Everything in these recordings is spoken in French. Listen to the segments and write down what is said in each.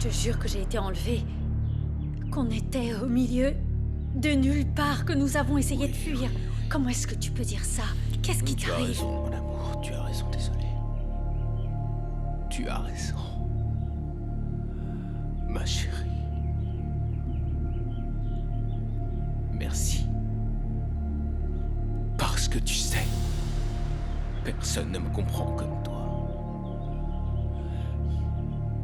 te jure que j'ai été enlevée. Qu'on était au milieu de nulle part, que nous avons essayé de fuir. Comment est-ce que tu peux dire ça? Qu'est-ce qui Tu as t'arrive? raison, mon amour. Tu as raison, désolé. Tu as raison. Ma chérie. Merci. Parce que tu sais, personne ne me comprend comme toi.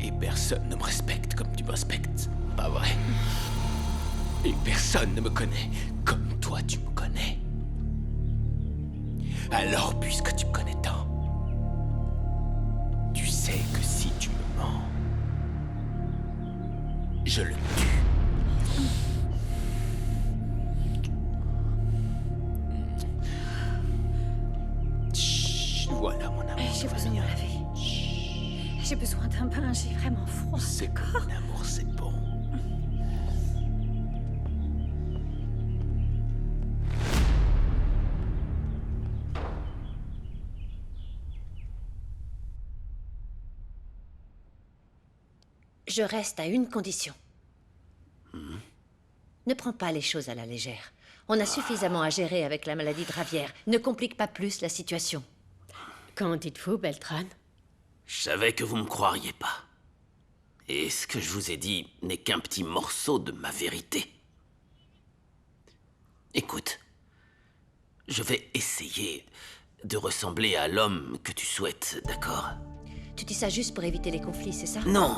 Et personne ne me respecte comme tu me respectes. Pas vrai? Et personne ne me connaît comme toi tu me connais. Alors, puisque tu me connais tant, tu sais que si tu me mens, je le tue. Chut, voilà mon amour. J'ai besoin de me laver. J'ai besoin d'un bain, j'ai vraiment froid. C'est bon, mon amour, c'est bon. Je reste à une condition. Ne prends pas les choses à la légère. On a suffisamment à gérer avec la maladie de Ravière. Ne complique pas plus la situation. Qu'en dites-vous, Beltrán? Je savais que vous me croiriez pas. Et ce que je vous ai dit n'est qu'un petit morceau de ma vérité. Écoute, je vais essayer de ressembler à l'homme que tu souhaites, d'accord? Tu dis ça juste pour éviter les conflits, c'est ça? Non,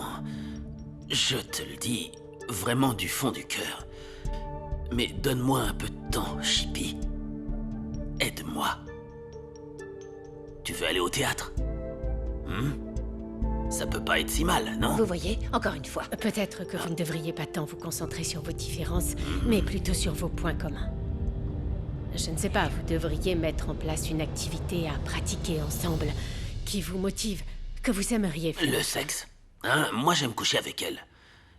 je te le dis vraiment du fond du cœur. Mais donne-moi un peu de temps, Chippy. Aide-moi. Tu veux aller au théâtre? Ça peut pas être si mal, non? Vous voyez, encore une fois. Peut-être que vous ne devriez pas tant vous concentrer sur vos différences, mais plutôt sur vos points communs. Je ne sais pas, vous devriez mettre en place une activité à pratiquer ensemble qui vous motive, que vous aimeriez faire. Le sexe. Hein, moi, j'aime coucher avec elle.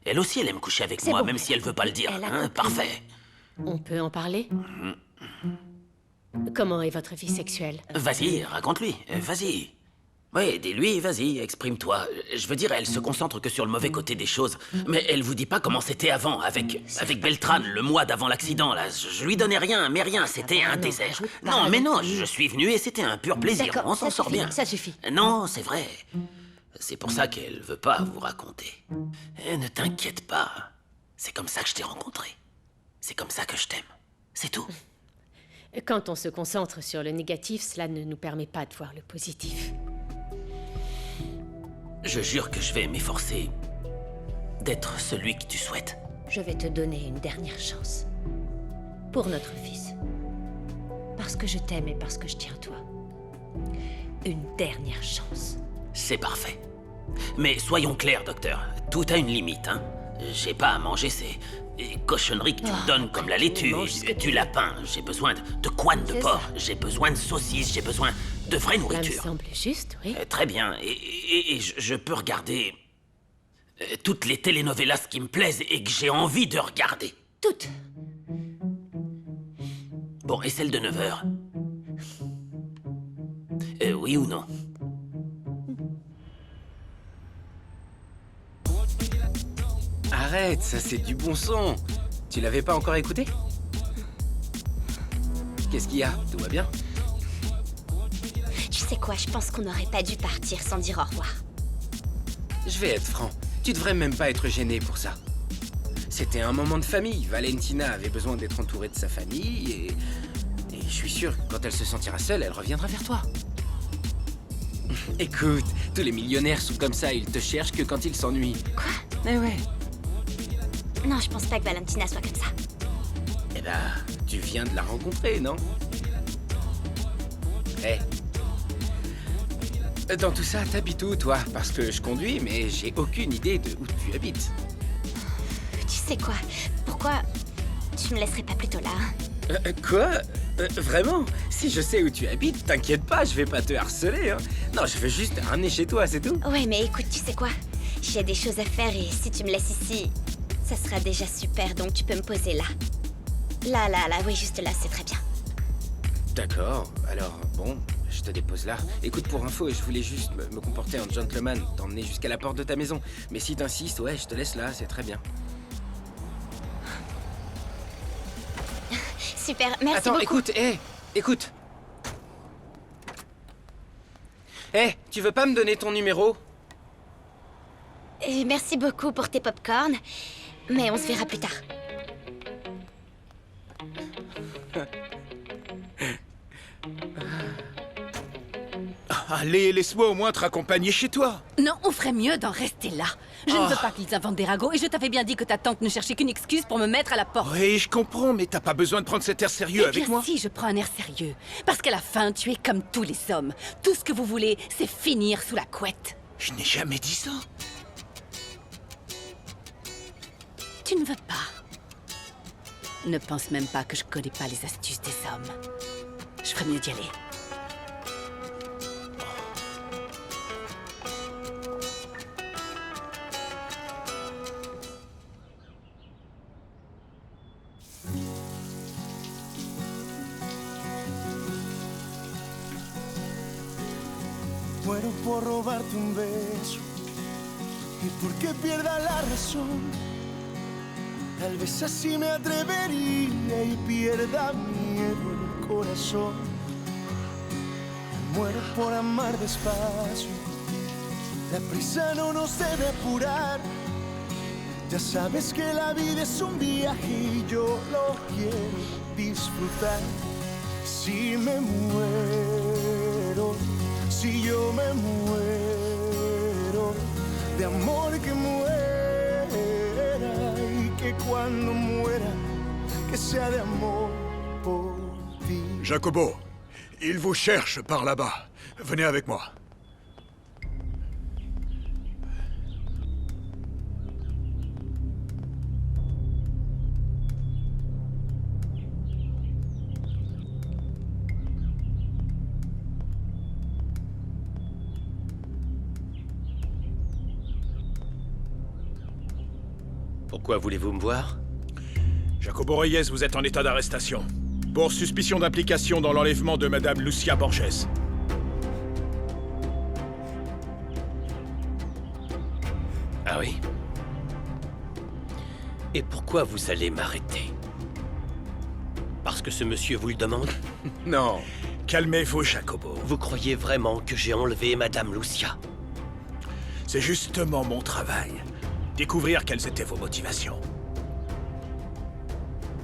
Elle aussi, elle aime coucher avec C'est moi, bon, même si elle veut pas le dire. elle a Hein, compris. parfait. On peut en parler? Comment est votre vie sexuelle? Vas-y, raconte-lui. Vas-y. Oui, dis-lui, vas-y, exprime-toi. Je veux dire, elle se concentre que sur le mauvais côté des choses. Mais elle vous dit pas comment c'était avant, avec Beltrán, le mois d'avant l'accident, là. Je lui donnais rien, mais rien, c'était un non, désert. rajoute pas, Non, mais non, rajoute. je suis venu et c'était un pur plaisir. D'accord, On s'en ça sort suffit, bien. ça suffit. Non, c'est vrai. C'est pour ça qu'elle veut pas vous raconter. Et ne t'inquiète pas. C'est comme ça que je t'ai rencontré. C'est comme ça que je t'aime. C'est tout. Quand on se concentre sur le négatif, cela ne nous permet pas de voir le positif. Je jure que je vais m'efforcer d'être celui que tu souhaites. Je vais te donner une dernière chance. Pour notre fils. Parce que je t'aime et parce que je tiens à toi. Une dernière chance. C'est parfait. Mais soyons clairs, docteur. Tout a une limite, hein. J'ai pas à manger ces cochonneries que tu me donnes, comme la laitue, mange ce que du lapin. J'ai besoin de couenne de C'est porc. ça. J'ai besoin de saucisses. J'ai besoin de vraie Cela me nourriture. semble juste, oui. Très bien. Et je peux regarder toutes les telenovelas qui me plaisent et que j'ai envie de regarder. Toutes. Bon, et celle de 9h? Oui ou non? Arrête, ça c'est du bon son. Tu l'avais pas encore écouté? Qu'est-ce qu'il y a? Tout va bien? Tu sais quoi, je pense qu'on n'aurait pas dû partir sans dire au revoir. Je vais être franc. Tu devrais même pas être gêné pour ça. C'était un moment de famille. Valentina avait besoin d'être entourée de sa famille et je suis sûr que quand elle se sentira seule, elle reviendra vers toi. Écoute, tous les millionnaires sont comme ça, ils te cherchent que quand ils s'ennuient. Quoi? Eh ouais. Non, je pense pas que Valentina soit comme ça. Eh ben, tu viens de la rencontrer, non? Eh. Dans tout ça, t'habites où, toi? Parce que je conduis, mais j'ai aucune idée de où tu habites. Tu sais quoi? Pourquoi tu me laisserais pas plutôt là, hein? Quoi? Vraiment? Si je sais où tu habites, t'inquiète pas, je vais pas te harceler, hein. Non, je veux juste te ramener chez toi, c'est tout. Ouais, mais écoute, tu sais quoi? J'ai des choses à faire et si tu me laisses ici, ça sera déjà super, donc tu peux me poser là. Là, oui, juste là, c'est très bien. D'accord, alors, bon, je te dépose là. Écoute, pour info, je voulais juste me comporter en gentleman, t'emmener jusqu'à la porte de ta maison. Mais si t'insistes, ouais, je te laisse là, c'est très bien. Super, merci Attends, beaucoup. écoute, écoute. Tu veux pas me donner ton numéro? Merci beaucoup pour tes popcorn, mais on se verra plus tard. Allez, laisse-moi au moins te raccompagner chez toi. Non, on ferait mieux d'en rester là. Je ne veux pas qu'ils inventent des ragots et je t'avais bien dit que ta tante ne cherchait qu'une excuse pour me mettre à la porte. Oui, je comprends, mais t'as pas besoin de prendre cet air sérieux Eh avec bien moi. si, je prends un air sérieux. Parce qu'à la fin, tu es comme tous les hommes. Tout ce que vous voulez, c'est finir sous la couette. Je n'ai jamais dit ça. Tu ne veux pas. Ne pense même pas que je connais pas les astuces des hommes. Je ferais mieux d'y aller. Muero por robarte un beso y porque pierda la razón. Tal vez así me atrevería y pierda miedo el corazón. Muero por amar despacio. La prisa no nos debe apurar. Ya sabes que la vida es un viaje y yo lo quiero disfrutar. Si me muero, si yo me muero, de amor que muera y que cuando muera, que sea de amor por ti. Jacobo, il vous cherche par là-bas. Venez avec moi. Pourquoi voulez-vous me voir? Jacobo Reyes, vous êtes en état d'arrestation. Pour suspicion d'implication dans l'enlèvement de Madame Lucia Borges. Ah oui? Et pourquoi vous allez m'arrêter? Parce que ce monsieur vous le demande? Non. Calmez-vous, Jacobo. Vous croyez vraiment que j'ai enlevé Madame Lucia? C'est justement mon travail. Découvrir quelles étaient vos motivations.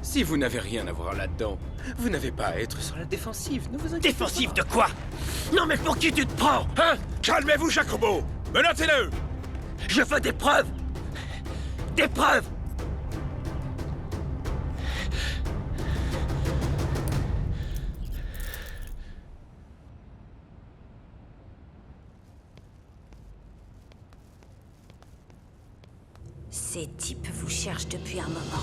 Si vous n'avez rien à voir là-dedans, vous n'avez pas à être sur la défensive, ne vous inquiétez pas. Défensif de quoi? Non mais pour qui tu te prends? Hein? Calmez-vous, Jacobo. Menotez-le. Je veux des preuves! Des preuves! Ces types vous cherchent depuis un moment.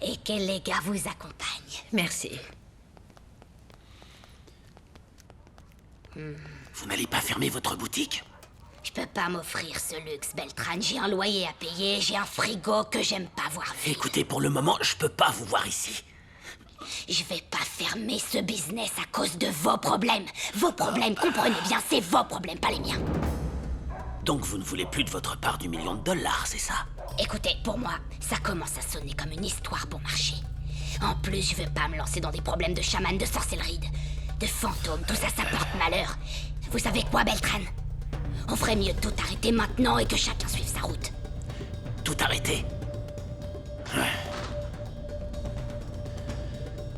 Et que les gars vous accompagnent. Merci. Vous n'allez pas fermer votre boutique? Je peux pas m'offrir ce luxe, Beltran. J'ai un loyer à payer, j'ai un frigo que j'aime pas voir vide. Écoutez, pour le moment, je peux pas vous voir ici. Je vais pas fermer ce business à cause de vos problèmes. Vos problèmes, comprenez bien, c'est vos problèmes, pas les miens. Donc vous ne voulez plus de votre part du $1 million, c'est ça? Écoutez, pour moi, ça commence à sonner comme une histoire pour marcher. En plus, je veux pas me lancer dans des problèmes de chaman, de sorcellerie, de fantômes, tout ça, ça porte malheur. Vous savez quoi, Beltran? On ferait mieux de tout arrêter maintenant et que chacun suive sa route. Tout arrêter?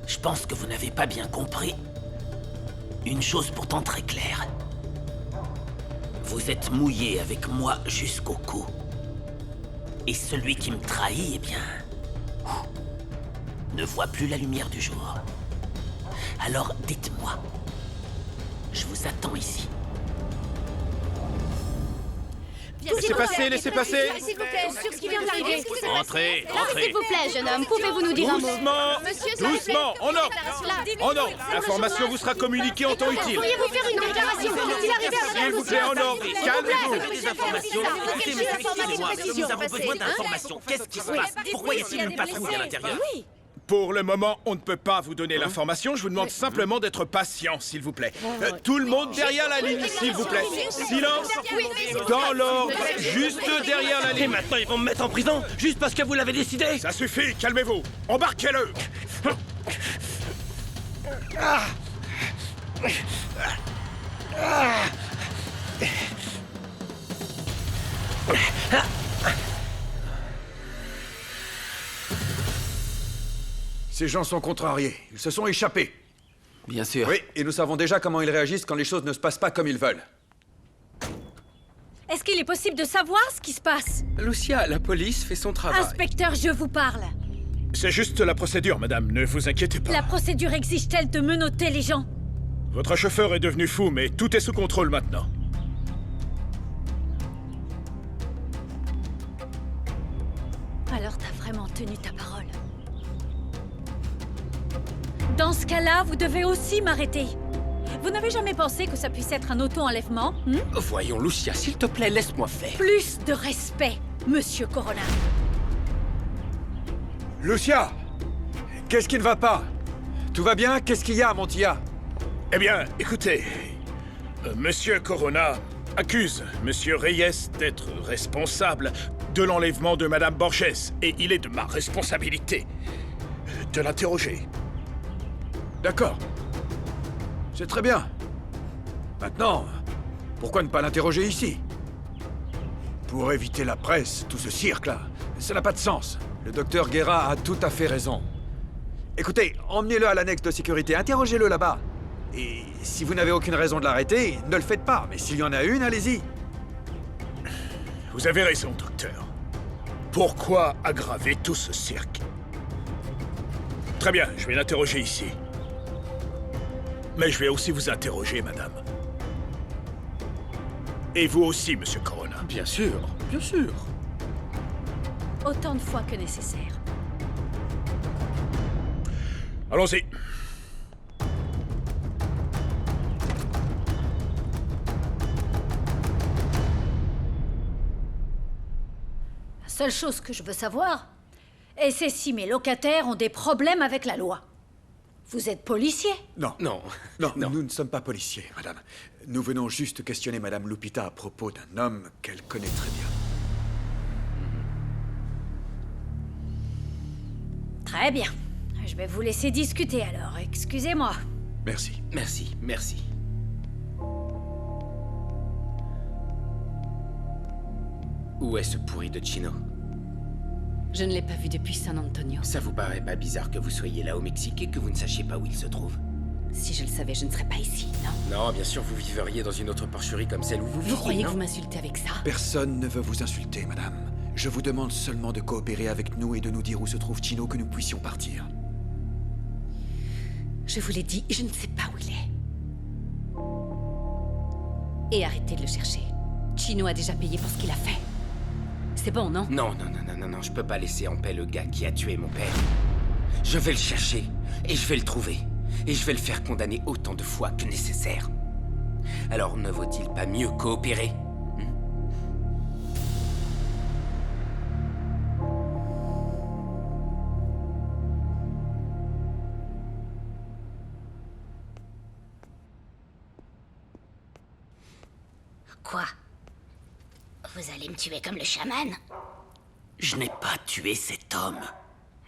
Je pense que vous n'avez pas bien compris une chose pourtant très claire. Vous êtes mouillé avec moi jusqu'au cou. Et celui qui me trahit, eh bien, ne voit plus la lumière du jour. Alors dites-moi, je vous attends ici. Laissez passer, laissez passer. S'il vous plaît, sur ce qui vient d'arriver. Entrez, entrez. S'il vous plaît, jeune homme, pouvez-vous nous dire un mot? Doucement, en ordre. En ordre. L'information vous sera communiquée en temps utile. Pourriez-vous faire une déclaration? Qu'est-il arrivé à S'il vous plaît, en ordre. Calmez-vous. Des informations. Écoutez, monsieur, excusez-moi, nous avons besoin d'informations. Qu'est-ce qui se passe? Pourquoi y a-t-il une patrouille à l'intérieur? Pour le moment, on ne peut pas vous donner l'information. Je vous demande simplement d'être patient, s'il vous plaît. Tout le monde derrière la ligne, s'il vous plaît. Silence. Dans l'ordre, juste derrière la Et ligne. maintenant, ils vont me mettre en prison, juste parce que vous l'avez décidé? Ça suffit, calmez-vous. Embarquez-le. Ces gens sont contrariés. Ils se sont échappés. Bien sûr. Oui, et nous savons déjà comment ils réagissent quand les choses ne se passent pas comme ils veulent. Est-ce qu'il est possible de savoir ce qui se passe? Lucia, la police fait son travail. Inspecteur, je vous parle. C'est juste la procédure, madame. Ne vous inquiétez pas. La procédure exige-t-elle de menotter les gens? Votre chauffeur est devenu fou, mais tout est sous contrôle maintenant. Alors t'as vraiment tenu ta parole. Dans ce cas-là, vous devez aussi m'arrêter. Vous n'avez jamais pensé que ça puisse être un auto-enlèvement, Voyons, Lucia, s'il te plaît, laisse-moi faire. Plus de respect, Monsieur Corona. Lucia! Qu'est-ce qui ne va pas? Tout va bien? Qu'est-ce qu'il y a, Montilla? Eh bien, écoutez, Monsieur Corona accuse Monsieur Reyes d'être responsable de l'enlèvement de Madame Borges, et il est de ma responsabilité de l'interroger. D'accord. C'est très bien. Maintenant, pourquoi ne pas l'interroger ici? Pour éviter la presse, tout ce cirque-là. Ça n'a pas de sens. Le docteur Guerra a tout à fait raison. Écoutez, emmenez-le à l'annexe de sécurité, interrogez-le là-bas. Et si vous n'avez aucune raison de l'arrêter, ne le faites pas. Mais s'il y en a une, allez-y. Vous avez raison, docteur. Pourquoi aggraver tout ce cirque? Très bien, je vais l'interroger ici. Mais je vais aussi vous interroger, madame. Et vous aussi, monsieur Corona. Bien sûr, bien sûr. Autant de fois que nécessaire. Allons-y. La seule chose que je veux savoir, c'est si mes locataires ont des problèmes avec la loi. Vous êtes policier? Non. Non. Non, nous ne sommes pas policiers, madame. Nous venons juste questionner madame Lupita à propos d'un homme qu'elle connaît très bien. Très bien. Je vais vous laisser discuter alors. Excusez-moi. Merci. Merci, merci. Où est ce pourri de Chino? Je ne l'ai pas vu depuis San Antonio. Ça vous paraît pas bizarre que vous soyez là au Mexique et que vous ne sachiez pas où il se trouve? Si je le savais, je ne serais pas ici, non? Non, bien sûr, vous viveriez dans une autre porcherie comme celle où vous vivez. Vous croyez que non? vous m'insultez avec ça? Personne ne veut vous insulter, madame. Je vous demande seulement de coopérer avec nous et de nous dire où se trouve Chino, que nous puissions partir. Je vous l'ai dit, je ne sais pas où il est. Et arrêtez de le chercher. Chino a déjà payé pour ce qu'il a fait. C'est bon, non? Non, je peux pas laisser en paix le gars qui a tué mon père. Je vais le chercher, et je vais le trouver, et je vais le faire condamner autant de fois que nécessaire. Alors ne vaut-il pas mieux coopérer? Quoi? Vous allez me tuer comme le chaman? Je n'ai pas tué cet homme.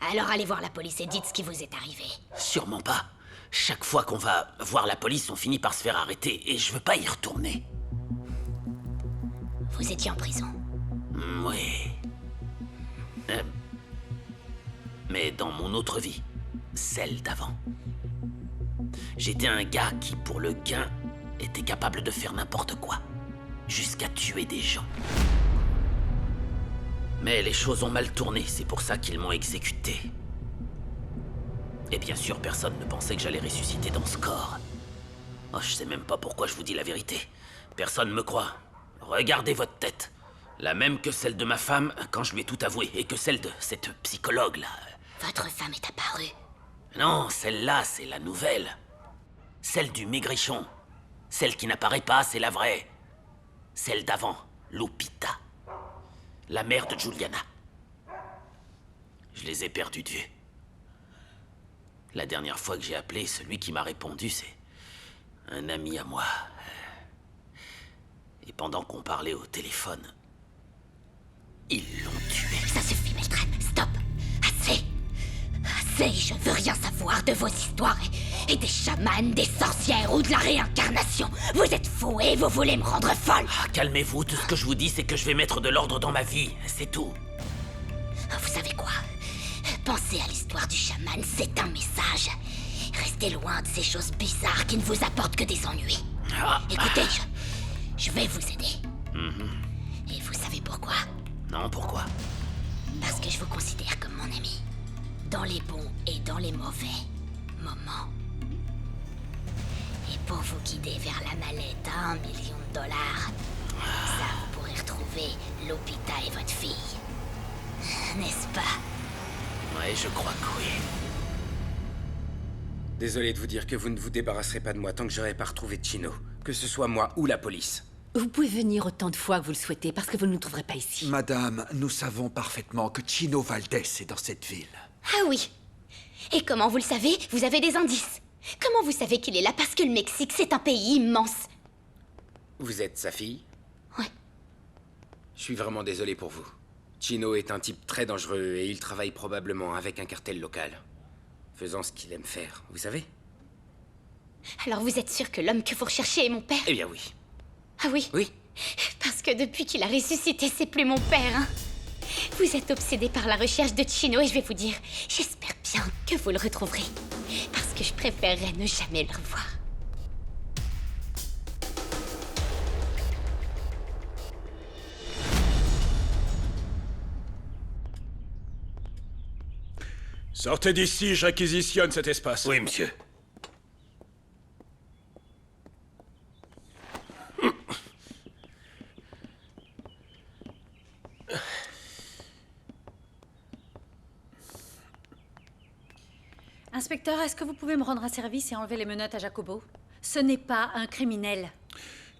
Alors allez voir la police et dites ce qui vous est arrivé. Sûrement pas. Chaque fois qu'on va voir la police, on finit par se faire arrêter, et je veux pas y retourner. Vous étiez en prison. Oui. Mais dans mon autre vie, celle d'avant. J'étais un gars qui, pour le gain, était capable de faire n'importe quoi. Jusqu'à tuer des gens. Mais les choses ont mal tourné, c'est pour ça qu'ils m'ont exécuté. Et bien sûr, personne ne pensait que j'allais ressusciter dans ce corps. Oh, je sais même pas pourquoi je vous dis la vérité. Personne me croit. Regardez votre tête. La même que celle de ma femme quand je lui ai tout avoué, et que celle de cette psychologue-là. Votre femme est apparue. Non, celle-là, c'est la nouvelle. Celle du maigrichon. Celle qui n'apparaît pas, c'est la vraie. Celle d'avant, Lupita. La mère de Juliana. Je les ai perdus de vue. La dernière fois que j'ai appelé, celui qui m'a répondu, c'est un ami à moi. Et pendant qu'on parlait au téléphone, ils l'ont tué. Ça suffit, Beltrán. Stop. Assez. Assez. Je veux rien savoir de vos histoires et des chamans, des sorcières ou de la réincarnation. Vous êtes fous et vous voulez me rendre folle. Ah, calmez-vous. Tout ce que je vous dis, c'est que je vais mettre de l'ordre dans ma vie. C'est tout. Vous savez quoi? Pensez à l'histoire du chaman, c'est un message. Restez loin de ces choses bizarres qui ne vous apportent que des ennuis. Écoutez, je vais vous aider. Et vous savez pourquoi? Non, pourquoi? Parce que je vous considère comme mon ami. Dans les bons et dans les mauvais moments. Et pour vous guider vers la mallette à $1 million, ça vous pourrez retrouver Lupita et votre fille. N'est-ce pas? Ouais, je crois que oui. Désolé de vous dire que vous ne vous débarrasserez pas de moi tant que j'aurai pas retrouvé Chino. Que ce soit moi ou la police. Vous pouvez venir autant de fois que vous le souhaitez, parce que vous ne nous trouverez pas ici. Madame, nous savons parfaitement que Chino Valdés est dans cette ville. Ah oui. Et comment vous le savez? Vous avez des indices. Comment vous savez qu'il est là? Parce que le Mexique, c'est un pays immense. Vous êtes sa fille? Ouais. Je suis vraiment désolé pour vous. Chino est un type très dangereux et il travaille probablement avec un cartel local. Faisant ce qu'il aime faire, vous savez? Alors vous êtes sûr que l'homme que vous recherchez est mon père? Eh bien oui. Ah oui? Oui. Parce que depuis qu'il a ressuscité, c'est plus mon père, hein. Vous êtes obsédé par la recherche de Chino et je vais vous dire, j'espère bien que vous le retrouverez. Parce que je préférerais ne jamais le revoir. Sortez d'ici, je réquisitionne cet espace. Oui, monsieur. Inspecteur, est-ce que vous pouvez me rendre un service et enlever les menottes à Jacobo? Ce n'est pas un criminel.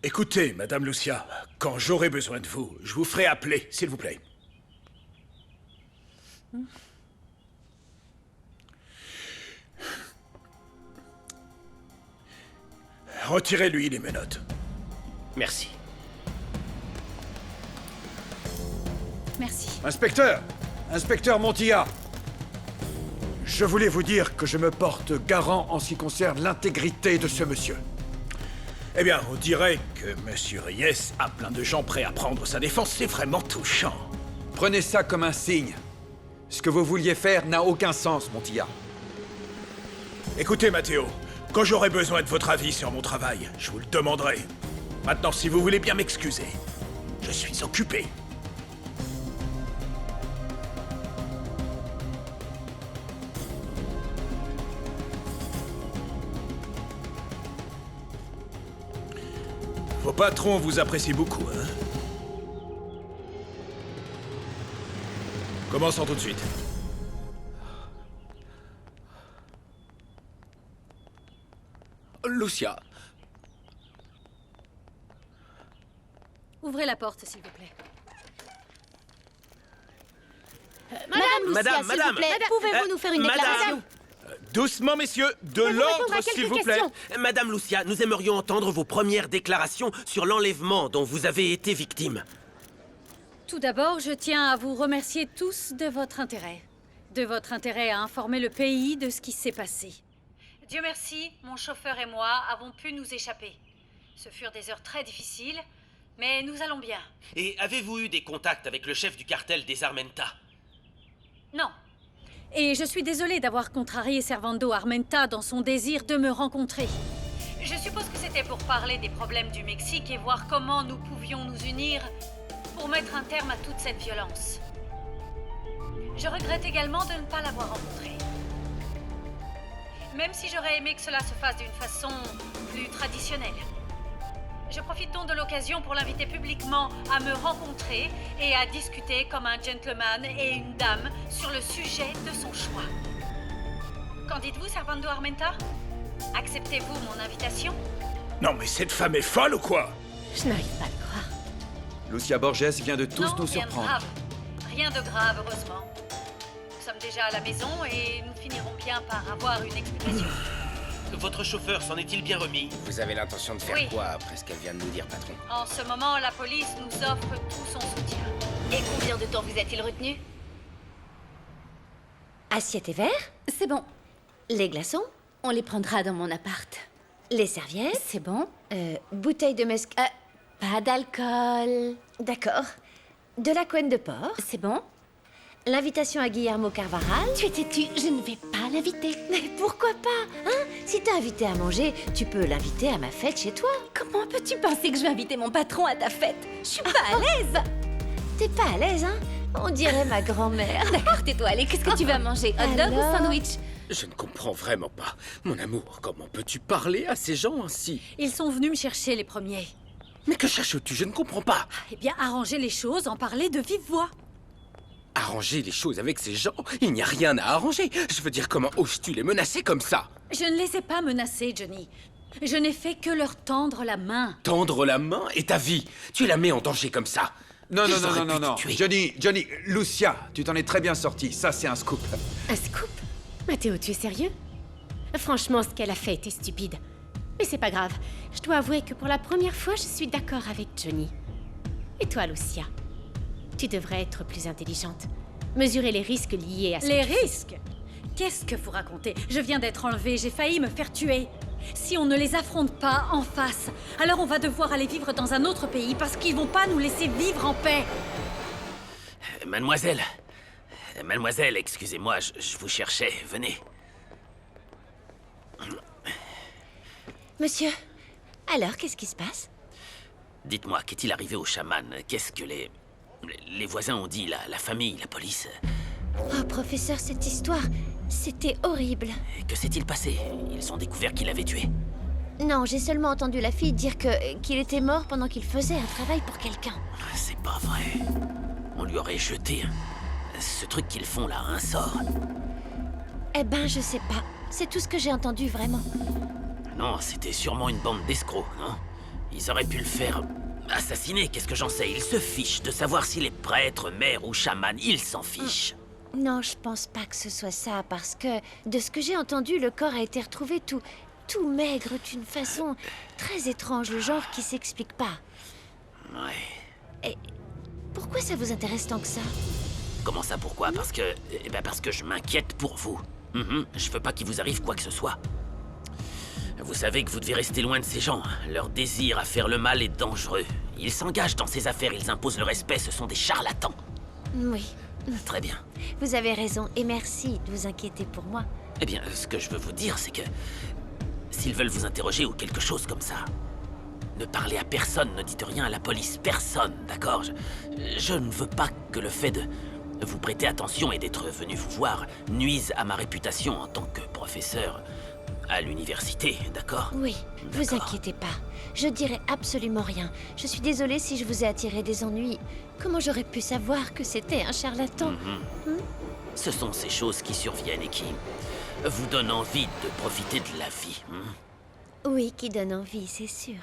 Écoutez, Madame Lucia, quand j'aurai besoin de vous, je vous ferai appeler, s'il vous plaît. Retirez-lui les menottes. Merci. Merci. Inspecteur! Inspecteur Montilla! Je voulais vous dire que je me porte garant en ce qui concerne l'intégrité de ce monsieur. Eh bien, on dirait que Monsieur Reyes a plein de gens prêts à prendre sa défense. C'est vraiment touchant. Prenez ça comme un signe. Ce que vous vouliez faire n'a aucun sens, Montilla. Écoutez, Matteo, quand j'aurai besoin de votre avis sur mon travail, je vous le demanderai. Maintenant, si vous voulez bien m'excuser, je suis occupé. Vos patrons vous apprécient beaucoup, hein? Commençons tout de suite. Lucia. Ouvrez la porte, s'il vous plaît. Madame, s'il vous plaît, pouvez-vous nous faire une déclaration? Doucement, messieurs, de répondre à l'ordre, quelques s'il vous plaît. questions. Madame Lucia, nous aimerions entendre vos premières déclarations sur l'enlèvement dont vous avez été victime. Tout d'abord, je tiens à vous remercier tous de votre intérêt. De votre intérêt à informer le pays de ce qui s'est passé. Dieu merci, mon chauffeur et moi avons pu nous échapper. Ce furent des heures très difficiles, mais nous allons bien. Et avez-vous eu des contacts avec le chef du cartel des Armenta? Non. Et je suis désolée d'avoir contrarié Servando Armenta dans son désir de me rencontrer. Je suppose que c'était pour parler des problèmes du Mexique et voir comment nous pouvions nous unir pour mettre un terme à toute cette violence. Je regrette également de ne pas l'avoir rencontré. Même si j'aurais aimé que cela se fasse d'une façon plus traditionnelle. Je profite donc de l'occasion pour l'inviter publiquement à me rencontrer et à discuter comme un gentleman et une dame sur le sujet de son choix. Qu'en dites-vous, Servando Armenta? Acceptez-vous mon invitation? Non, mais cette femme est folle ou quoi? Je n'arrive pas à le croire. Lucia Borges vient de tous Non, nous rien de surprendre. grave. Rien de grave, heureusement. Nous sommes déjà à la maison et nous finirons bien par avoir une explication. Votre chauffeur s'en est-il bien remis? Vous avez l'intention de faire Oui. quoi après ce qu'elle vient de nous dire, patron? En ce moment, la police nous offre tout son soutien. Et combien de temps vous a-t-il retenu? Assiette et verre? C'est bon. Les glaçons? On les prendra dans mon appart. Les serviettes? C'est bon. Bouteille de mescal... Pas d'alcool. D'accord. De la couenne de porc? C'est bon. L'invitation à Guillermo Carvaral? Tu es têtu, je ne vais pas l'inviter. Mais pourquoi pas? Hein? Si t'es invité à manger, tu peux l'inviter à ma fête chez toi. Comment peux-tu penser que je vais inviter mon patron à ta fête? Je suis pas à l'aise. T'es pas à l'aise, hein? On dirait ma grand-mère. D'accord, tais-toi. Allez, qu'est-ce que tu vas manger? Hot dog ou Alors sandwich? Je ne comprends vraiment pas. Mon amour, comment peux-tu parler à ces gens ainsi? Ils sont venus me chercher les premiers. Mais que cherches-tu? Je ne comprends pas. Eh bien, arranger les choses, en parler de vive voix. Arranger les choses avec ces gens? Il n'y a rien à arranger. Je veux dire, comment oses-tu les menacer comme ça? Je ne les ai pas menacés, Johnny. Je n'ai fait que leur tendre la main. Tendre la main et ta vie. Tu la mets en danger comme ça. Non, non, Ils non, auraient non, non, pu te non. tuer. Johnny, Lucia, tu t'en es très bien sorti. Ça, c'est un scoop. Un scoop? Mathéo, tu es sérieux? Franchement, ce qu'elle a fait était stupide. Mais c'est pas grave. Je dois avouer que pour la première fois, je suis d'accord avec Johnny. Et toi, Lucia? Tu devrais être plus intelligente. Mesurer les risques liés à ce Les que tu fais. risques? Qu'est-ce que vous racontez? Je viens d'être enlevée, j'ai failli me faire tuer. Si on ne les affronte pas en face, alors on va devoir aller vivre dans un autre pays parce qu'ils vont pas nous laisser vivre en paix. Mademoiselle. Mademoiselle, excusez-moi, je vous cherchais. Venez. Monsieur, alors qu'est-ce qui se passe? Dites-moi, qu'est-il arrivé au chaman? Qu'est-ce que les voisins ont dit, la famille, la police? Oh, professeur, cette histoire, c'était horrible. Et que s'est-il passé? Ils ont découvert qu'il avait tué. Non, j'ai seulement entendu la fille dire qu'il était mort pendant qu'il faisait un travail pour quelqu'un. C'est pas vrai. On lui aurait jeté ce truc qu'ils font là, un sort. Eh ben, je sais pas. C'est tout ce que j'ai entendu, vraiment. Non, c'était sûrement une bande d'escrocs, non? Ils auraient pu le faire assassiner, qu'est-ce que j'en sais? Ils se fichent de savoir s'il est prêtre, maire ou chaman, ils s'en fichent. Non, je pense pas que ce soit ça, parce que, de ce que j'ai entendu, le corps a été retrouvé tout maigre, d'une façon très étrange, le genre qui s'explique pas. Ouais. Et pourquoi ça vous intéresse tant que ça? Comment ça, pourquoi? Parce que je m'inquiète pour vous. Je veux pas qu'il vous arrive quoi que ce soit. Vous savez que vous devez rester loin de ces gens. Leur désir à faire le mal est dangereux. Ils s'engagent dans ces affaires, ils imposent le respect, ce sont des charlatans. Oui, Très bien. vous avez raison, et merci de vous inquiéter pour moi. Eh bien, ce que je veux vous dire, c'est que s'ils veulent vous interroger ou quelque chose comme ça, ne parlez à personne, ne dites rien à la police, personne, d'accord? Je ne veux pas que le fait de vous prêter attention et d'être venu vous voir nuise à ma réputation en tant que professeur à l'université, d'accord? Oui, vous inquiétez pas. Je dirai absolument rien. Je suis désolée si je vous ai attiré des ennuis. Comment j'aurais pu savoir que c'était un charlatan? Ce sont ces choses qui surviennent et qui vous donnent envie de profiter de la vie. Oui, qui donne envie, c'est sûr.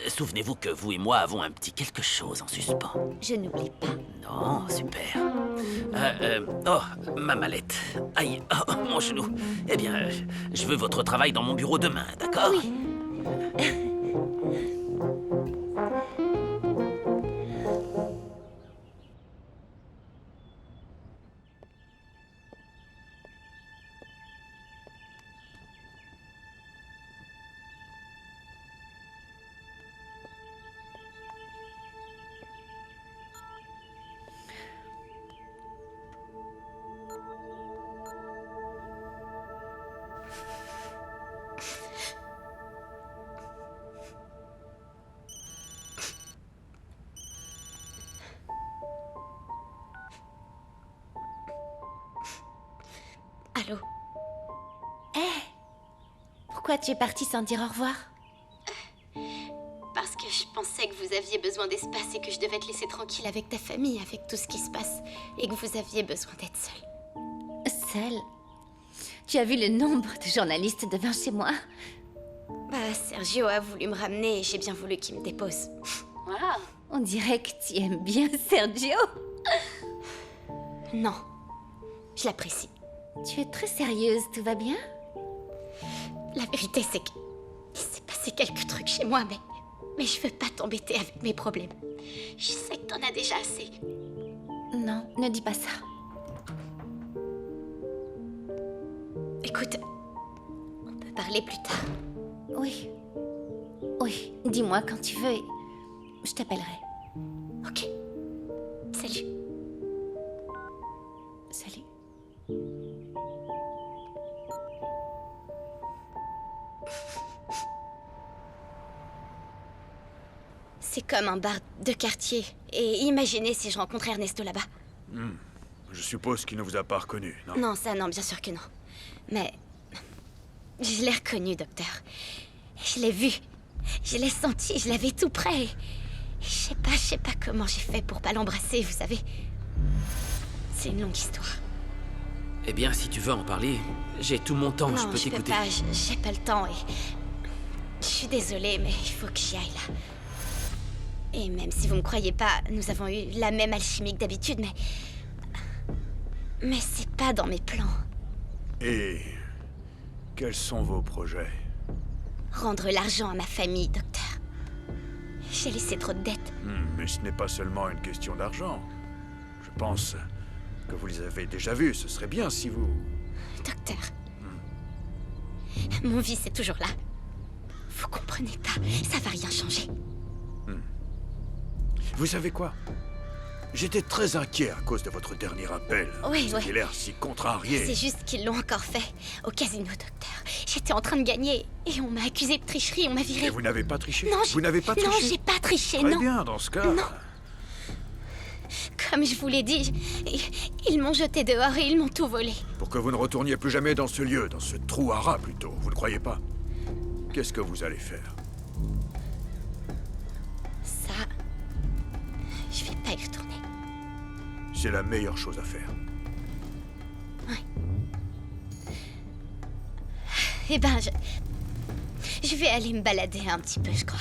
Souvenez-vous que vous et moi avons un petit quelque chose en suspens. Je n'oublie pas. Non, super. Oh, ma mallette. Aïe, oh, mon genou. Eh bien, je veux votre travail dans mon bureau demain, d'accord? Oui. Allô? Pourquoi tu es partie sans dire au revoir? Je pensais que vous aviez besoin d'espace et que je devais te laisser tranquille avec ta famille, avec tout ce qui se passe, et que vous aviez besoin d'être seule. Seule? Tu as vu le nombre de journalistes devant chez moi? Bah, Sergio a voulu me ramener et j'ai bien voulu qu'il me dépose. Waouh, on dirait que tu aimes bien Sergio. Non, je l'apprécie. Tu es très sérieuse, tout va bien? La vérité, c'est que il s'est passé quelques trucs chez moi, mais je veux pas t'embêter avec mes problèmes. Je sais que t'en as déjà assez. Non, ne dis pas ça. Écoute, on peut parler plus tard. Oui. Oui, dis-moi quand tu veux et je t'appellerai. Ok. Salut. Salut. C'est comme un bar de quartier. Et imaginez si je rencontrais Ernesto là-bas. Je suppose qu'il ne vous a pas reconnu, non? Non, ça non, bien sûr que non. Mais... je l'ai reconnu, docteur. Je l'ai vu. Je l'ai senti, je l'avais tout près. Je sais pas comment j'ai fait pour pas l'embrasser, vous savez. C'est une longue histoire. Eh bien, si tu veux en parler, j'ai tout mon temps, je Non, peux je peux t'écouter. pas, j'ai pas le temps et... je suis désolée, mais il faut que j'y aille là. Et même si vous me croyez pas, nous avons eu la même alchimie que d'habitude, mais... mais c'est pas dans mes plans. Et... quels sont vos projets? Rendre l'argent à ma famille, docteur. J'ai laissé trop de dettes. Mais ce n'est pas seulement une question d'argent. Je pense que vous les avez déjà vus. Ce serait bien si vous... Docteur. Mon vice est toujours là. Vous comprenez pas, ça va rien changer. Vous savez quoi? J'étais très inquiet à cause de votre dernier appel. Oui, Vous aviez l'air si contrarié. C'est juste qu'ils l'ont encore fait. Au casino, docteur. J'étais en train de gagner et on m'a accusé de tricherie, on m'a viré. Et vous n'avez pas triché? Non, vous n'avez pas triché? Non, j'ai pas triché, Très non. bien, dans ce cas... Non. Comme je vous l'ai dit, ils m'ont jeté dehors et ils m'ont tout volé. Pour que vous ne retourniez plus jamais dans ce lieu, dans ce trou à rats plutôt, vous ne croyez pas? Qu'est-ce que vous allez faire? Ça... je vais pas y retourner. C'est la meilleure chose à faire. Eh ben, je vais aller me balader un petit peu, je crois.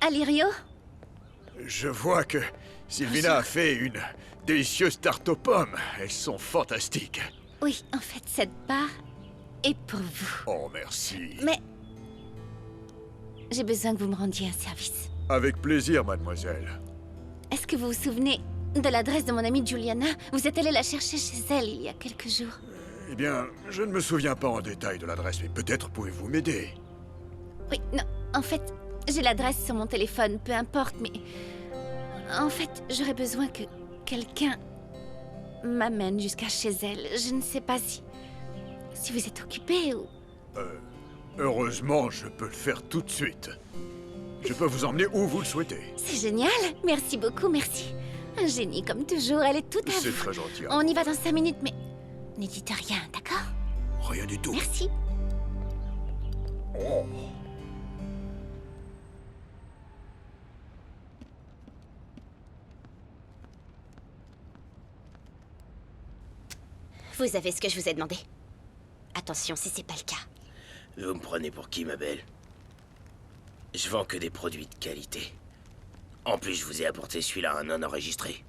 Alirio? Je vois que Sylvina a fait une délicieuse tarte aux pommes. Elles sont fantastiques. Oui, en fait, cette barre est pour vous. Oh, merci. Mais... j'ai besoin que vous me rendiez un service. Avec plaisir, mademoiselle. Est-ce que vous vous souvenez de l'adresse de mon amie Juliana? Vous êtes allé la chercher chez elle il y a quelques jours. Eh bien, je ne me souviens pas en détail de l'adresse, mais peut-être pouvez-vous m'aider. Oui, non, en fait, j'ai l'adresse sur mon téléphone, peu importe, mais... en fait, j'aurais besoin que quelqu'un m'amène jusqu'à chez elle. Je ne sais pas si vous êtes occupé ou... Heureusement, je peux le faire tout de suite. Je peux vous emmener où vous le souhaitez. C'est génial, merci beaucoup, merci. Un génie comme toujours, elle est toute à vous. C'est très gentil. On y va dans 5 minutes, mais ne dites rien, d'accord? Rien du tout. Merci. Oh. Vous avez ce que je vous ai demandé. Attention si c'est pas le cas. Vous me prenez pour qui, ma belle? Je vends que des produits de qualité. En plus, je vous ai apporté celui-là, un non enregistré.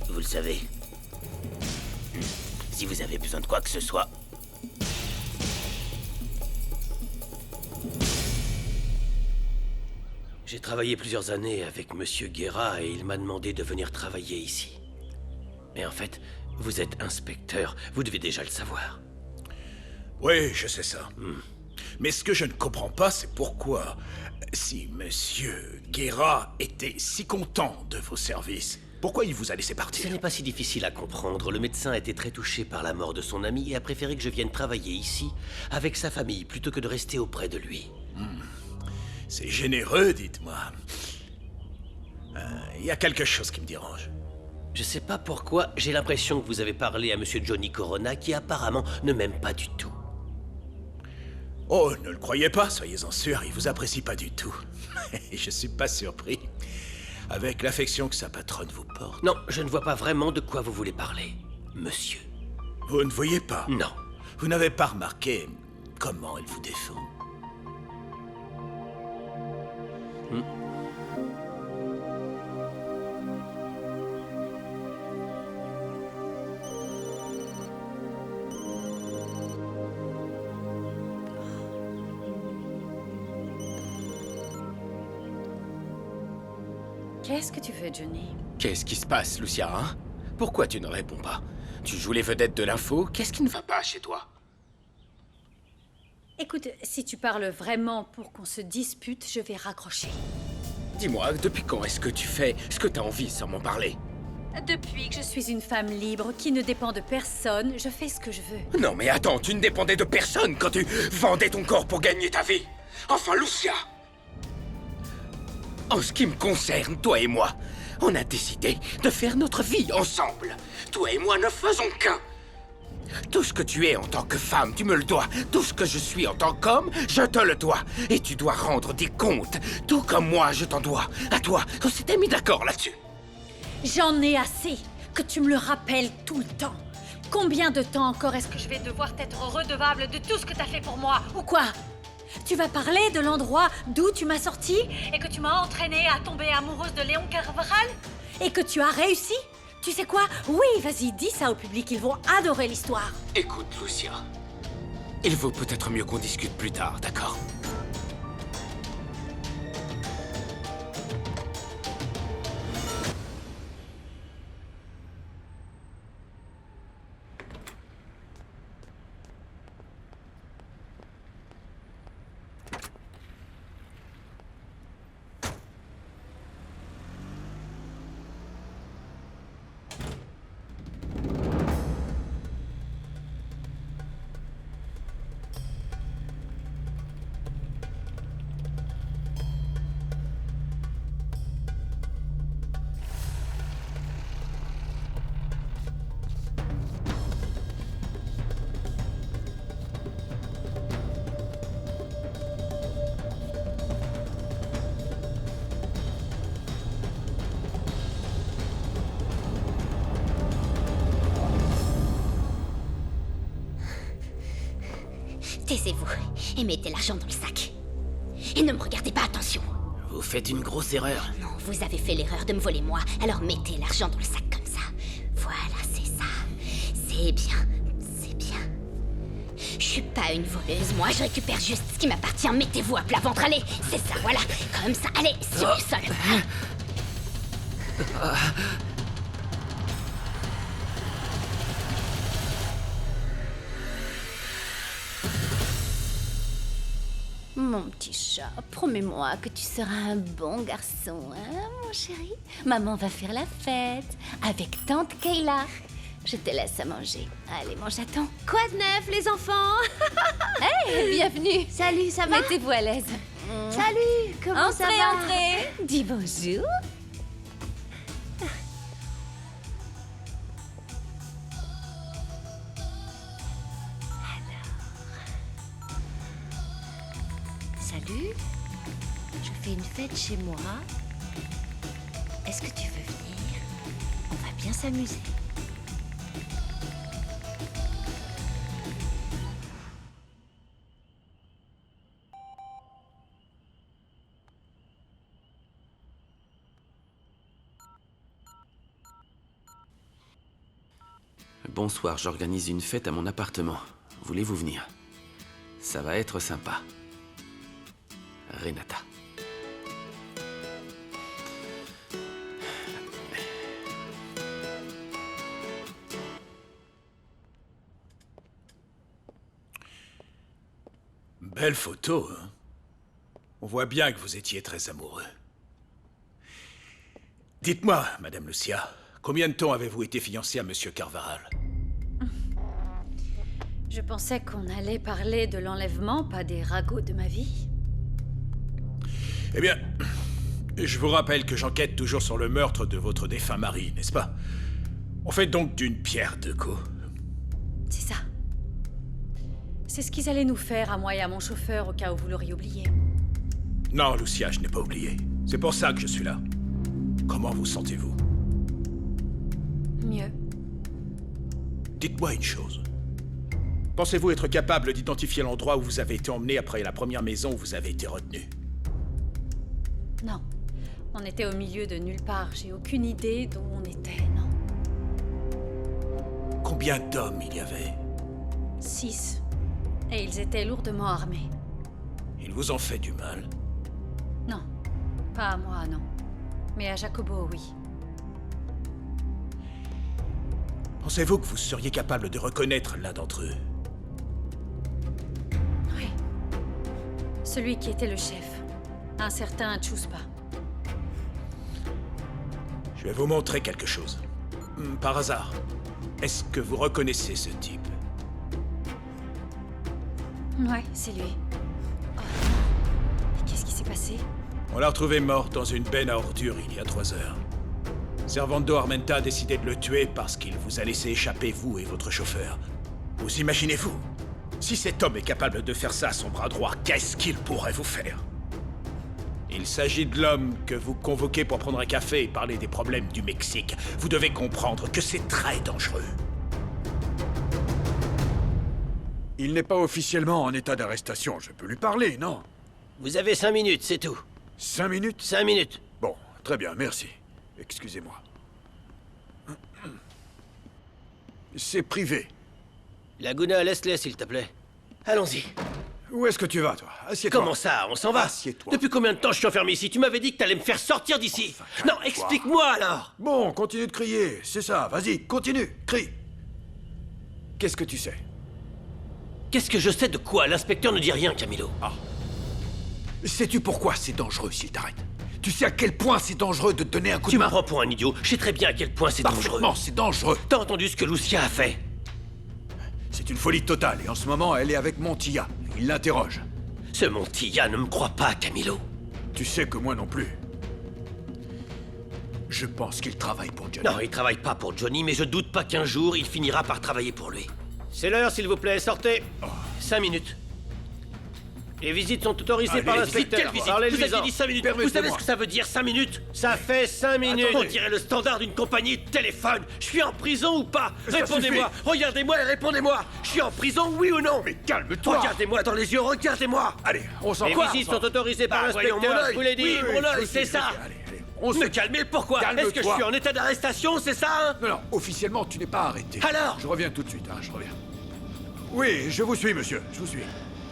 Vous le savez. Si vous avez besoin de quoi que ce soit... J'ai travaillé plusieurs années avec Monsieur Guerra et il m'a demandé de venir travailler ici. Mais en fait, vous êtes inspecteur, vous devez déjà le savoir. Oui, je sais ça. Mais ce que je ne comprends pas, c'est pourquoi, si Monsieur Guerra était si content de vos services, pourquoi il vous a laissé partir? Ce n'est pas si difficile à comprendre. Le médecin a été très touché par la mort de son ami et a préféré que je vienne travailler ici, avec sa famille, plutôt que de rester auprès de lui. C'est généreux, dites-moi. Il y a quelque chose qui me dérange. Je sais pas pourquoi, j'ai l'impression que vous avez parlé à Monsieur Johnny Corona, qui apparemment ne m'aime pas du tout. Oh, ne le croyez pas, soyez-en sûr, il vous apprécie pas du tout. Et je suis pas surpris. Avec l'affection que sa patronne vous porte. Non, je ne vois pas vraiment de quoi vous voulez parler, monsieur. Vous ne voyez pas? Non. Vous n'avez pas remarqué comment elle vous défend? Qu'est-ce que tu veux, Johnny? Qu'est-ce qui se passe, Lucia, hein? Pourquoi tu ne réponds pas? Tu joues les vedettes de l'info? Qu'est-ce qui ne va pas chez toi? Écoute, si tu parles vraiment pour qu'on se dispute, je vais raccrocher. Dis-moi, depuis quand est-ce que tu fais ce que t'as envie sans m'en parler? Depuis que je suis une femme libre qui ne dépend de personne, je fais ce que je veux. Non mais attends, tu ne dépendais de personne quand tu vendais ton corps pour gagner ta vie. Enfin, Lucia! En ce qui me concerne, toi et moi, on a décidé de faire notre vie ensemble. Toi et moi ne faisons qu'un. Tout ce que tu es en tant que femme, tu me le dois. Tout ce que je suis en tant qu'homme, je te le dois. Et tu dois rendre des comptes, tout comme moi je t'en dois. À toi, on s'était mis d'accord là-dessus. J'en ai assez que tu me le rappelles tout le temps. Combien de temps encore est-ce que je vais devoir t'être redevable de tout ce que t'as fait pour moi? Ou quoi? Tu vas parler de l'endroit d'où tu m'as sorti et que tu m'as entraînée à tomber amoureuse de Léon Carvaral? Et que tu as réussi? Tu sais quoi? Oui, vas-y, dis ça au public, ils vont adorer l'histoire. Écoute, Lucia, il vaut peut-être mieux qu'on discute plus tard, d'accord? Taisez-vous et mettez l'argent dans le sac. Et ne me regardez pas, attention. Vous faites une grosse erreur. Non, vous avez fait l'erreur de me voler moi, alors mettez l'argent dans le sac comme ça. Voilà, c'est ça. C'est bien, c'est bien. Je suis pas une voleuse, moi, je récupère juste ce qui m'appartient. Mettez-vous à plat ventre, allez. C'est ça, voilà. Comme ça, allez, sur le sol. Mon petit chat, promets-moi que tu seras un bon garçon, hein, mon chéri? Maman va faire la fête avec tante Kayla. Je te laisse à manger. Allez, mon chaton. Quoi de neuf, les enfants? Hey, bienvenue. Salut, ça va? Mettez-vous à l'aise. Salut, comment ça Entrez, va? entrez. Dis bonjour. Salut, je fais une fête chez moi. Est-ce que tu veux venir? On va bien s'amuser. Bonsoir, j'organise une fête à mon appartement. Voulez-vous venir? Ça va être sympa. Renata. Belle photo, hein? On voit bien que vous étiez très amoureux. Dites-moi, Madame Lucia, combien de temps avez-vous été fiancée à Monsieur Carvaral? Je pensais qu'on allait parler de l'enlèvement, pas des ragots de ma vie. Eh bien, je vous rappelle que j'enquête toujours sur le meurtre de votre défunt mari, n'est-ce pas? On fait donc d'une pierre deux coups. C'est ça. C'est ce qu'ils allaient nous faire à moi et à mon chauffeur au cas où vous l'auriez oublié. Non, Lucia, je n'ai pas oublié. C'est pour ça que je suis là. Comment vous sentez-vous? Mieux. Dites-moi une chose. Pensez-vous être capable d'identifier l'endroit où vous avez été emmené après la première maison où vous avez été retenu? Non. On était au milieu de nulle part. J'ai aucune idée d'où on était, non. Combien d'hommes il y avait? 6. Et ils étaient lourdement armés. Ils vous ont fait du mal? Non. Pas à moi, non. Mais à Jacobo, oui. Pensez-vous que vous seriez capable de reconnaître l'un d'entre eux? Oui. Celui qui était le chef. Un certain Chuspa. Je vais vous montrer quelque chose. Par hasard, est-ce que vous reconnaissez ce type? Ouais, c'est lui. Oh non. Et qu'est-ce qui s'est passé? On l'a retrouvé mort dans une benne à ordures il y a 3 heures. Servando Armenta a décidé de le tuer parce qu'il vous a laissé échapper, vous et votre chauffeur. Vous imaginez-vous? Si cet homme est capable de faire ça à son bras droit, qu'est-ce qu'il pourrait vous faire? Il s'agit de l'homme que vous convoquez pour prendre un café et parler des problèmes du Mexique. Vous devez comprendre que c'est très dangereux. Il n'est pas officiellement en état d'arrestation. Je peux lui parler, non? Vous avez 5 minutes, c'est tout. 5 minutes? 5 minutes. Bon, très bien, merci. Excusez-moi. C'est privé. Laguna, laisse-les, s'il te plaît. Allons-y. Où est-ce que tu vas, toi? Assieds-toi. Comment ça? On s'en va? Assieds-toi. Depuis combien de temps je suis enfermé ici? Tu m'avais dit que t'allais me faire sortir d'ici. Non, explique-moi alors. Bon, continue de crier. C'est ça, vas-y, continue, crie. Qu'est-ce que tu sais? Qu'est-ce que je sais de quoi? L'inspecteur ne dit rien, Camilo. Ah. Sais-tu pourquoi c'est dangereux s'il t'arrête? Tu sais à quel point c'est dangereux de te donner un coup de main? Tu me prends pour un idiot. Je sais très bien à quel point c'est dangereux. Parfaitement, c'est dangereux. T'as entendu ce que Lucia a fait? C'est une folie totale, et en ce moment, elle est avec Montilla. Il l'interroge. Ce Montilla ne me croit pas, Camilo. Tu sais que moi non plus. Je pense qu'il travaille pour Johnny. Non, il travaille pas pour Johnny, mais je doute pas qu'un jour, il finira par travailler pour lui. C'est l'heure, s'il vous plaît, sortez. 5 minutes. Les visites sont autorisées par l'inspecteur. Quelle visite? Vous avez dit 5 minutes. Vous savez ce que ça veut dire, 5 minutes? Ça fait 5 minutes. On dirait le standard d'une compagnie de téléphone. Je suis en prison ou pas? Répondez-moi. Regardez-moi et répondez-moi. Je suis en prison, oui ou non? Mais calme-toi. Regardez-moi dans les yeux, regardez-moi. Allez, on s'en va. Les visites sont autorisées par l'inspecteur. Je vous l'ai dit, mon œil, c'est ça. Me calmer, pourquoi? Est-ce que je suis en état d'arrestation, c'est ça, hein? Non, officiellement, tu n'es pas arrêté. Alors? Je reviens tout de suite, je reviens. Oui, je vous suis, monsieur, je vous suis.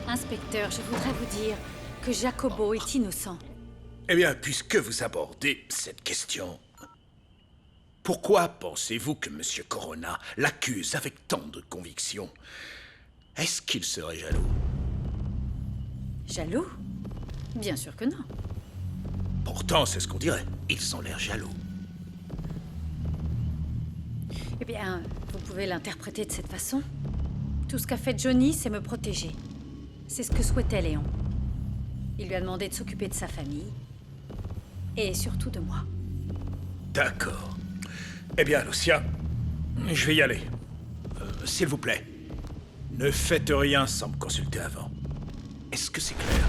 Inspecteur, je voudrais vous dire que Jacobo est innocent. Eh bien, puisque vous abordez cette question, pourquoi pensez-vous que Monsieur Corona l'accuse avec tant de conviction? Est-ce qu'il serait jaloux? Jaloux? Bien sûr que non. Pourtant, c'est ce qu'on dirait. Ils ont l'air jaloux. Eh bien, vous pouvez l'interpréter de cette façon. Tout ce qu'a fait Johnny, c'est me protéger. C'est ce que souhaitait Léon. Il lui a demandé de s'occuper de sa famille. Et surtout de moi. D'accord. Eh bien, Lucia, je vais y aller. S'il vous plaît, ne faites rien sans me consulter avant. Est-ce que c'est clair?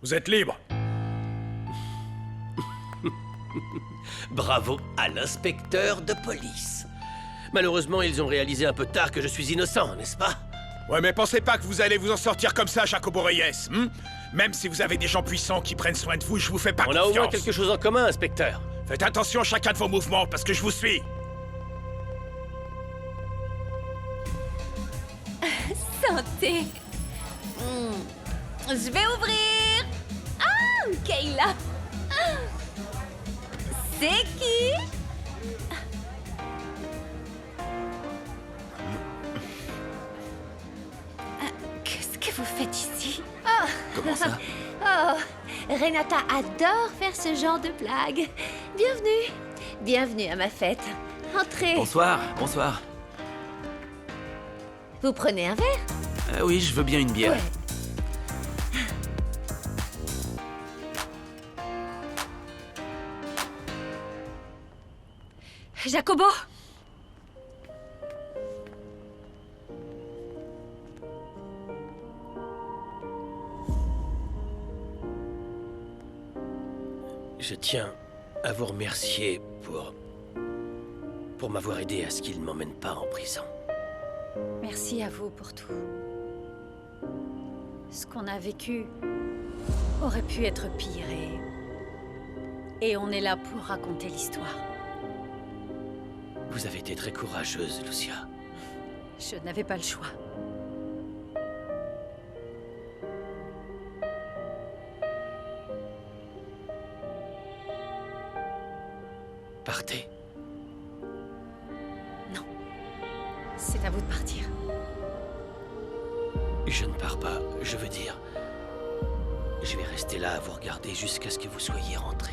Vous êtes libre. Bravo à l'inspecteur de police. Malheureusement, ils ont réalisé un peu tard que je suis innocent, n'est-ce pas? Ouais, mais pensez pas que vous allez vous en sortir comme ça, Jacobo Reyes. Même si vous avez des gens puissants qui prennent soin de vous, je vous fais pas confiance. On a au moins quelque chose en commun, inspecteur. Faites attention à chacun de vos mouvements, parce que je vous suis. Santé. Je vais ouvrir. Ah, Kayla. C'est qui? Qu'est-ce que vous faites ici? Oh. Comment ça? Oh, Renata adore faire ce genre de blagues. Bienvenue. Bienvenue à ma fête. Entrez. Bonsoir, bonsoir. Vous prenez un verre? Oui, je veux bien une bière. Ouais. Jacobo! Je tiens à vous remercier pour m'avoir aidé à ce qu'il ne m'emmène pas en prison. Merci à vous pour tout. Ce qu'on a vécu aurait pu être pire et on est là pour raconter l'histoire. Vous avez été très courageuse, Lucia. Je n'avais pas le choix. Partez. Non. C'est à vous de partir. Je ne pars pas, je veux dire... Je vais rester là à vous regarder jusqu'à ce que vous soyez rentrés.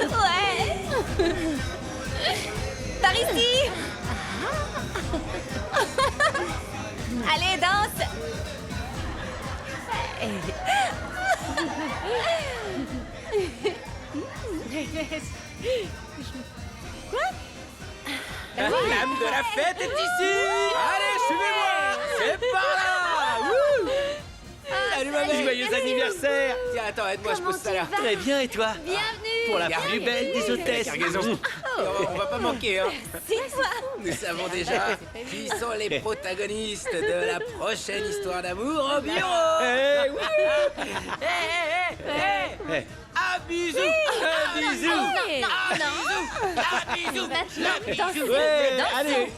Ouais. Par ici. Allez, danse. Quoi? La flamme de la fête est ici. Allez, suivez-moi. C'est par là. Wouh. Salut ma belle. Joyeux anniversaire. Tiens, attends, aide-moi, je pose ça là. Très bien, et toi? Bienvenue. Pour la plus belle des hôtesses. Cargaison. On va pas manquer, hein. C'est toi. Nous savons déjà qui sont les protagonistes de la prochaine histoire d'amour au bureau. Eh oui. Un bisou. Un bisou. Un bisou. Maintenant, dansez. Ouais, Dansons. allez.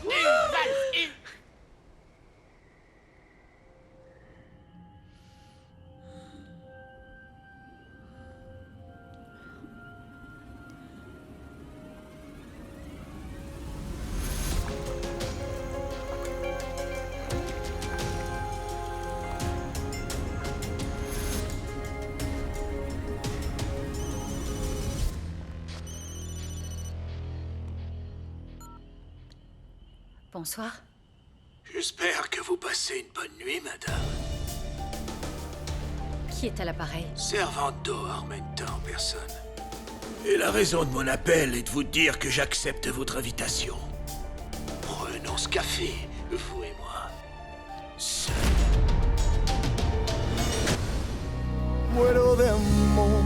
Bonsoir. J'espère que vous passez une bonne nuit, madame. Qui est à l'appareil? Servando Armenta en personne. Et la raison de mon appel est de vous dire que j'accepte votre invitation. Prenons ce café, vous et moi. Seul. Muero de amor